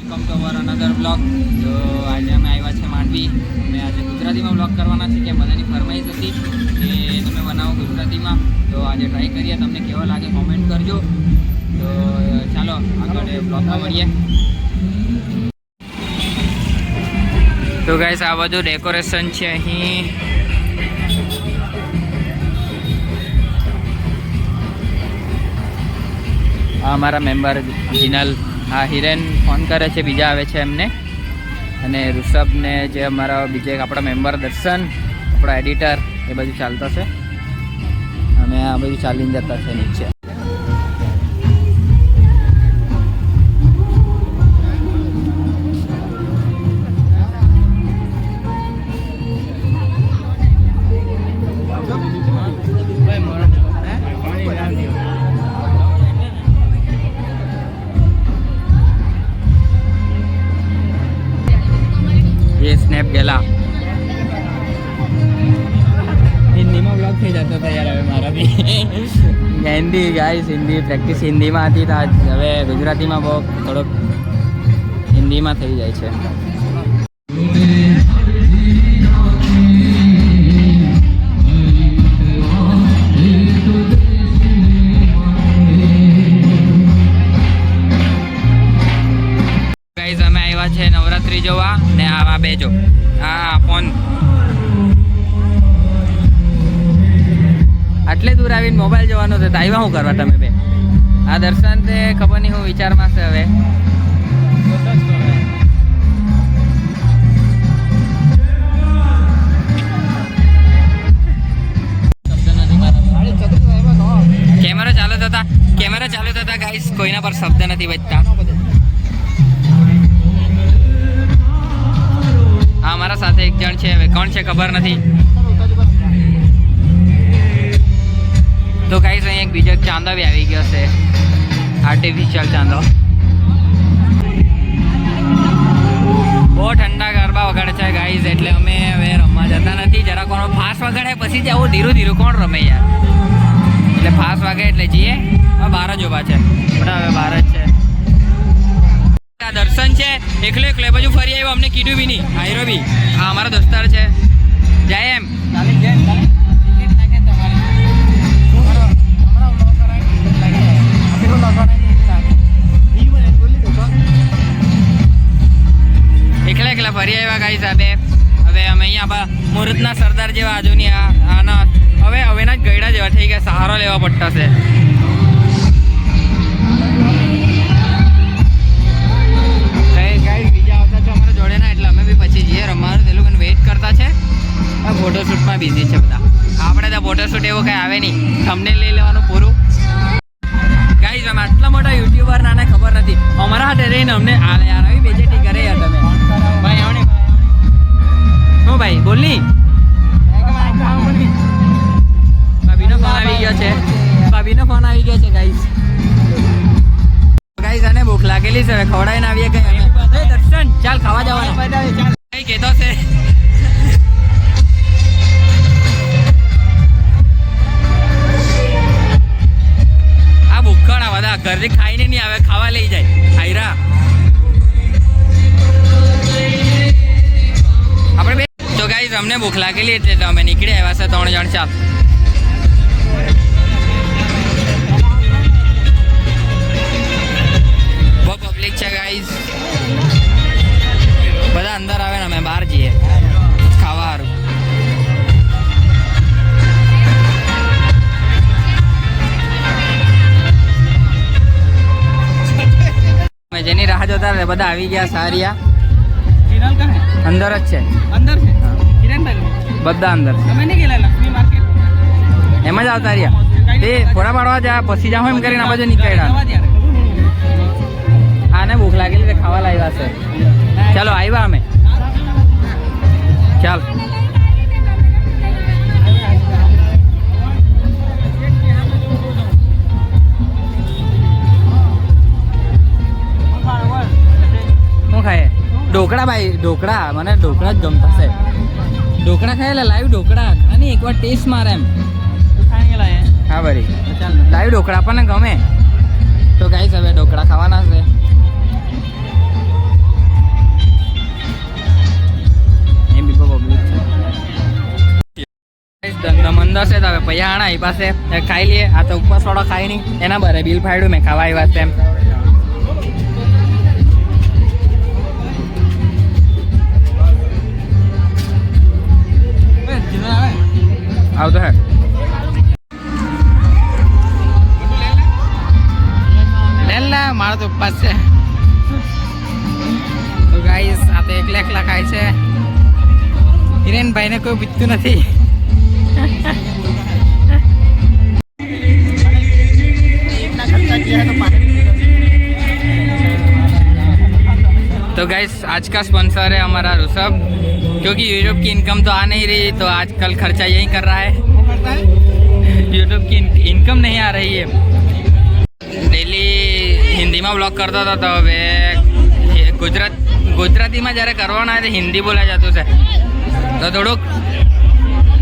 Welcome to our another blog. તો આજે અમે આવ્યા છે માંડવી. અમે આજે ગુજરાતીમાં બ્લોગ કરવાના છે કે બધાની ફરમાઈશ હતી કે તમે બનાવો ગુજરાતીમાં. તો આજે ટ્રાય કરીએ, તમને કેવો લાગે કોમેન્ટ કરજો. તો ચાલો આગળ બ્લોગમાં મળીએ. તો ગાઈસ આ બધું ડેકોરેશન છે અહીં. આ અમારા મેમ્બર જીનલ, આ હિરેન ફોન કરે છે, બીજા આવે છે એમને, અને ઋષભ ને જે અમારા બીજે આપણા મેમ્બર દર્શન, આપણા એડિટર, એ બધું ચાલતા છે. અમે આ બધું ચાલીને જતા છે નીચે. स्नैप गेला हिंदी में ब्लॉग થઈ જતો था यार. હવે મારા બી હિન્દી ગાઈસ, હિન્દી પ્રેક્ટિસ હિન્દીમાં હતી, તો હવે ગુજરાતીમાં બહુ થોડોક હિન્દીમાં થઈ જાય છે. ગાઈસ અમે આવ્યા છે નવરાત્રી જોવા, ને આવા બેજો આ ફોન આટલે દૂર આવીને મોબાઈલ જોવાનો છે, તો આવ્યા શું કરવા તમે બે? આ દર્શન તે ખબર નહીં હું વિચારમાં છે હવે. કેમેરા ચાલુ થતા ગાઈસ કોઈના પર શબ્દ નથી બચતા. અમારા સાથે એક જણ છે, હવે કોણ છે ખબર નથી. તો ગાઈસ અહીં એક બીજો ચાંદો બી આવી ગયો છે, આર્ટિફિશિયલ ચાંદો. બહુ ઠંડા ગરબા વગાડે છે ગાઈસ, એટલે અમે હવે રમવા જતા નથી. જરા કોનો ફાસ્ટ વગાડે પછી જવું, ધીરું ધીરું કોણ રમે યાર. એટલે ફાસ્ટ વાગે એટલે જઈએ. હવે બહાર જ ઉભા છે, બધા હવે બહાર જ છે. દર્શન છે એકલે એકલે બાજુ ફરી આવ્યો, અમને કીધું બી નહીં. આયરો બી આ અમારો દોસ્તાર છે, જાય એમ એકલા એકલા ફરી આવ્યા ગાઈ સાહેબે. હવે અમે અહીંયા મુહૂર્તના સરદાર જેવા આજુની આના હવેના જ ગયડા જેવા થઈ ગયા, સહારો લેવા પડતા છે. ફોટોશૂટમાં બિઝી છે બધા. આપણે તો ફોટોશૂટ એવું કંઈ આવે નહીં, થંબનેલ લઈ લેવાનું પૂરું. ગાઈસ અમે આટલા મોટા યુટ્યુબર નાને ખબર નથી, અમારા હાથે રહીને અમને યાર આવી બેજેટી કરે યાર તમે. ભાઈ આવને હું ભાઈ બોલની ભાભીનો ફોન આવી ગયો છે, ભાભીનો ફોન આવી ગયો છે ગાઈસ. ગાઈસ આને ભૂખ લાગેલી છે, ખવડાવીને આવીએ કઈ. દર્શન ચાલ ખાવા જવાનું કઈ કહેતો છે. ઘરથી ખાઈને નહીં આવે, ખાવા લઈ જાય આયરા. આપણે બે તો ગાઈસ અમને ભૂખ લાગેલી એટલે અમે નીકળી આવ્યા છે 3 જણ. ચાલ બહુ પબ્લિક છે ગાઈસ, બધા અંદર આવે ને અમે બહાર જઈએ ખાવા સારું. જેની રાહ જોતા રહે બધા આવી ગયા. સારિયા અંદર જ છે, અંદર છે બધા અંદર. એમ જ આવતા રહ્યા, તે ફોડા પાડવા જા પછી જાઓ એમ કરીને આ બાજુ નીકળ્યા. આને ભૂખ લાગેલી તે ખાવા લાવ્યા છે. ચાલો આવ્યા અમે, ચાલ ખાય ઢોકળા. ભાઈ ઢોકળા, મને ઢોકળા જ ગમતા છે. ઢોકળા ખાય એટલે લાઈવ ઢોકળા ખાની એકવાર ટેસ્ટ મારે એમ. હા બરી લાઈવ ઢોકળા આપણને ગમે. તો ગાઈસ હવે ઢોકળા ખાવાના છે. અંદર છે તો હવે પૈયા આણા એ પાસે ખાઈ લઈએ. આ તો ઉપવાસવાળો ખાય નહીં એના બરે બિલ ફાડ્યું મેં ખાવા આવ્યા છે એમ. આવતો હે લેલા મારો તો ઉપવાસ છે. તો ગાઈસ આ તો એકલા એકલા ખાય છે. હિરેનભાઈને કોઈ પૂછતું નથી. तो गाइस आज का स्पॉन्सर है हमारा ऋषभ, क्योंकि यूट्यूब की इनकम तो आ नहीं रही तो आजकल खर्चा यही कर रहा है. यूट्यूब की इनकम नहीं आ रही है. डेली हिंदी में ब्लॉग करता था तो હવે ગુજરાતીમાં જ્યારે કરવાના હોય તો હિન્દી બોલાઈ જતું છે તો થોડુંક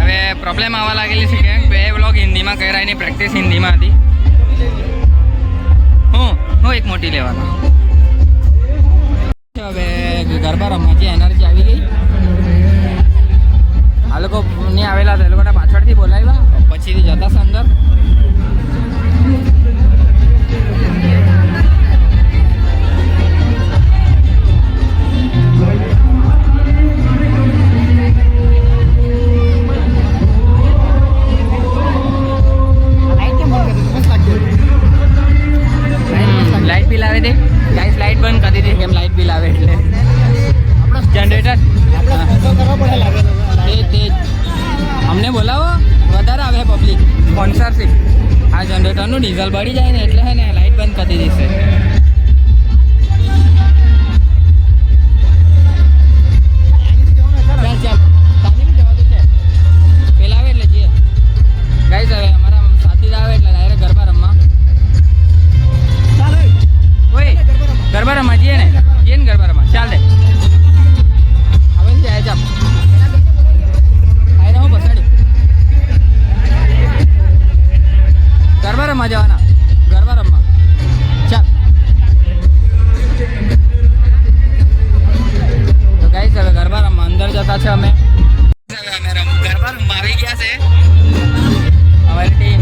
હવે પ્રોબ્લેમ આવવા લાગેલી છે કેમ બે વ્લોગ હિન્દીમાં કર્યા એની પ્રેક્ટિસ હિન્દીમાં હતી. હું એક મોટી લેવાનો હવે ગરબા રમવાની એનર્જી આવી ગઈ. આ લોકો નહીં આવેલા તો એ લોકોને પાછળથી બોલાવ્યા પછીથી જતા છે અંદર. લાઈટ બિલ આવે દે ગાઈસ, લાઈટ બંધ કરી દીધી કેમ લાઈટ બિલ આવે એટલે જનરેટર તે અમને બોલાવો વધારે આવે પબ્લિક સ્પોન્સરશીપ. આ જનરેટરનું ડીઝલ બળી જાય ને એટલે હે ને લાઈટ બંધ કરી દીધી છે. પેલા આવે એટલે જઈએ ગાઈસ. હવે અમારા સાથી આવે એટલે ડાયરેક્ટ ગરબા રમવા ગરબા રમવા જઈએ ને ગરબા રમવા ચાલ દે હવે જાય ચાપ આઈ રહું બસાડી ગરબા રમવા જવાના ગરબા રમવા ચાલ. તો ગાઈસ હવે ગરબા રમવા અંદર જતા છે અમે. ગરબા રમવા આવી ગયા છે અમારી ટીમ.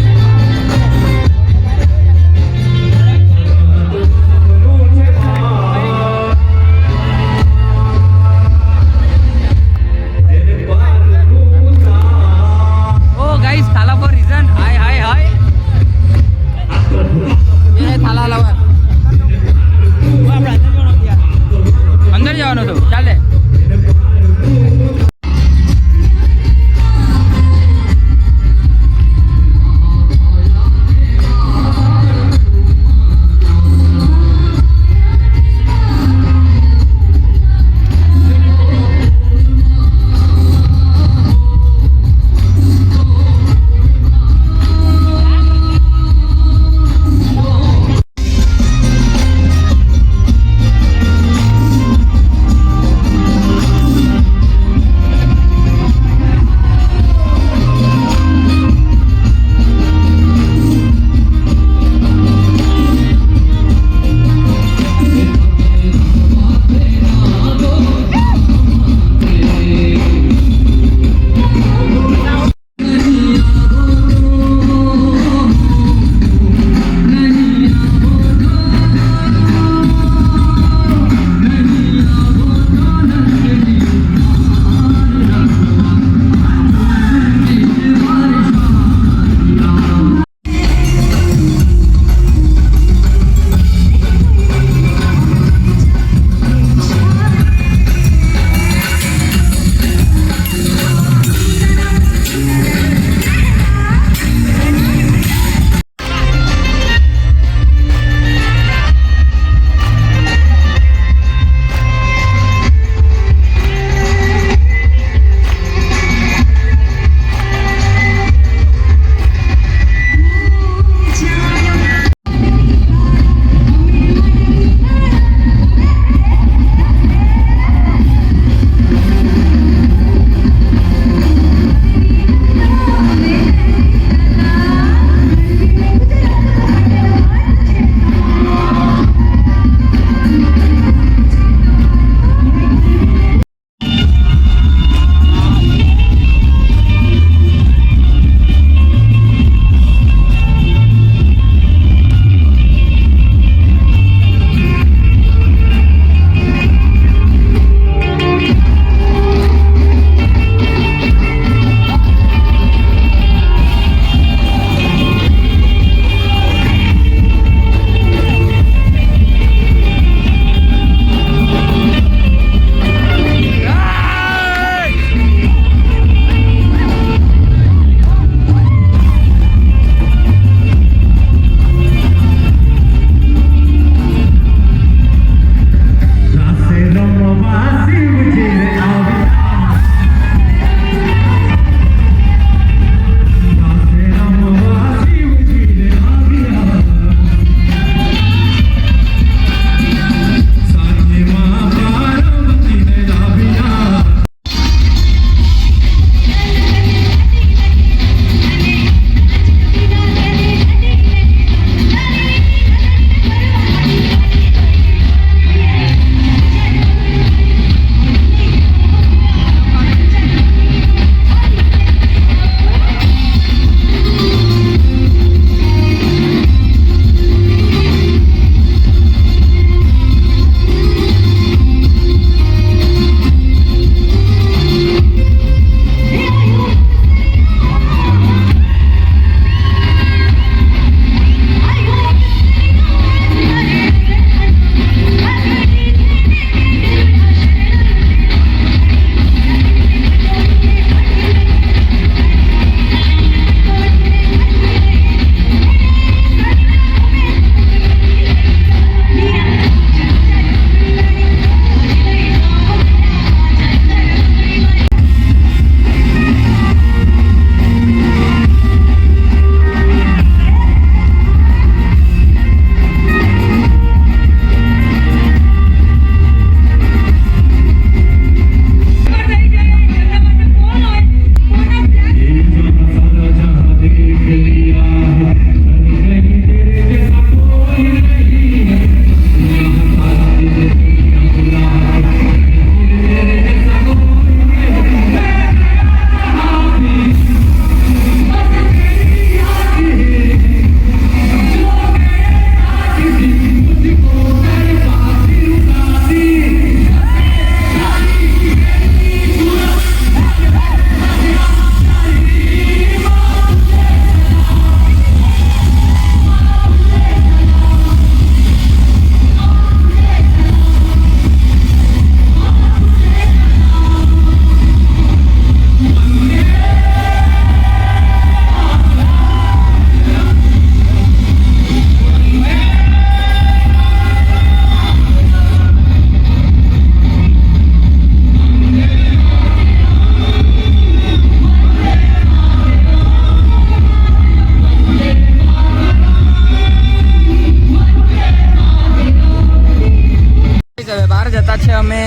બહાર જતા છે અમે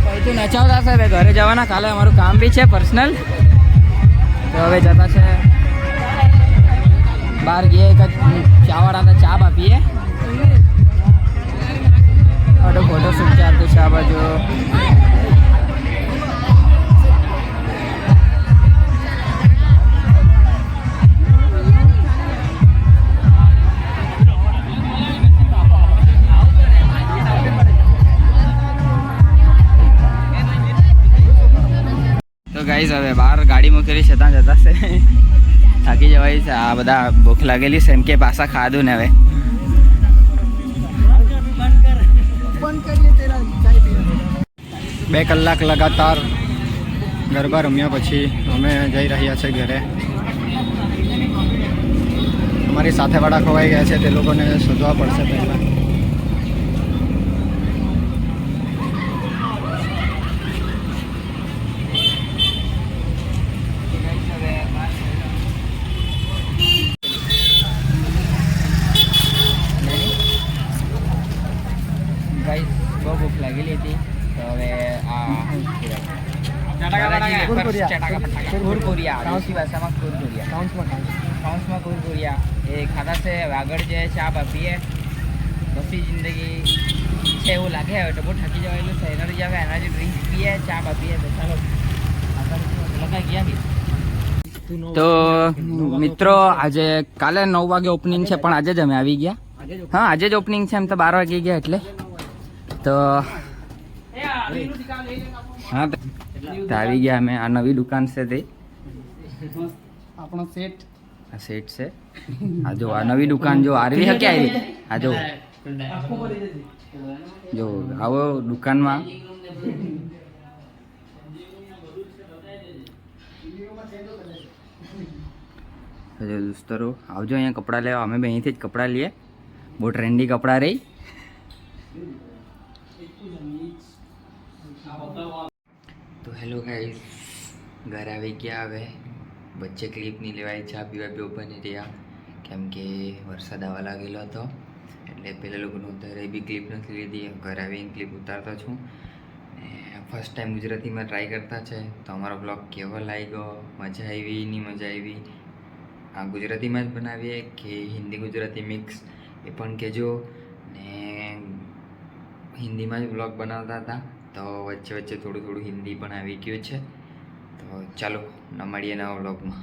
કઈથી નચાવતા છે હવે ઘરે જવાના. કાલે અમારું કામ બી છે પર્સનલ, તો હવે જતા છે બહાર ગઈએ એક ચાવાળા ચા આપીએ. ફોટો શૂટ ચાલતું છે આ બાજુ. તો ગાઈઝ હવે બહાર ગાડી મૂકેલી છે ત્યાં જતા છે. થાકી જવાય છે, આ બધા ભૂખ લાગેલી છે એમ કે પાછા ખાધું ને હવે 2 કલાક લગાતાર ગરબા રમ્યા પછી અમે જઈ રહ્યા છે ઘરે. અમારી સાથે વાળા ખોવાઈ ગયા છે, તે લોકોને શોધવા પડશે પહેલાં. ગાઈઝ બહુ ભૂખ લાગેલી હતી, તો હવે આ કુરકુરિયા ભાષામાં કુરકુરિયા એ ખાધા છે. આગળ જે ચા પીએ બસી જિંદગી છે એવું લાગે. હવે તો બહુ થાકી જવાયેલું છે, એનર્જી આવે એનર્જી ડ્રિંક પીએ ચા પીએ. તો ચાલો લગાઈ ગયા. તો મિત્રો આજે કાલે 9 વાગે ઓપનિંગ છે, પણ આજે જ અમે આવી ગયા. હા આજે જ ઓપનિંગ છે, એમ તો 12 વાગે ગયા એટલે. તો હા તો આવી ગયા અમે. આ નવી દુકાન છે તે આપણો સેટ આ સેટ છે. આ જો આ નવી દુકાન જો આરવી હકે આવી. આ જો આવો દુકાનમાં દોસ્તરો આવજો અહીંયા કપડાં લેવા. અમે બે અહીંથી જ કપડાં લઈએ, બહુ ટ્રેન્ડી કપડાં રહી. તો હેલો ગાઈસ, ઘરે આવી ગયા. હવે વચ્ચે ક્લિપ નહીં લેવાય, ચા પીવા બી બની રહ્યા કેમ કે વરસાદ આવવા લાગેલો હતો એટલે પહેલાં લોકોનું અત્યારે બી ક્લિપ નથી લીધી. ઘરે આવીને ક્લિપ ઉતારતો છું. ફર્સ્ટ ટાઈમ ગુજરાતીમાં ટ્રાય કરતા છે, તો અમારો બ્લોગ કેવો લાગ્યો, મજા આવી નહીં મજા આવી, આ ગુજરાતીમાં જ બનાવીએ કે હિન્દી ગુજરાતી મિક્સ એ પણ કહેજો. ને હિન્દીમાં જ બ્લોગ બનાવતા હતા, તો વચ્ચે વચ્ચે થોડું હિન્દી પણ આવી ગયું છે. તો ચાલો મળીએ નવા બ્લોગમાં.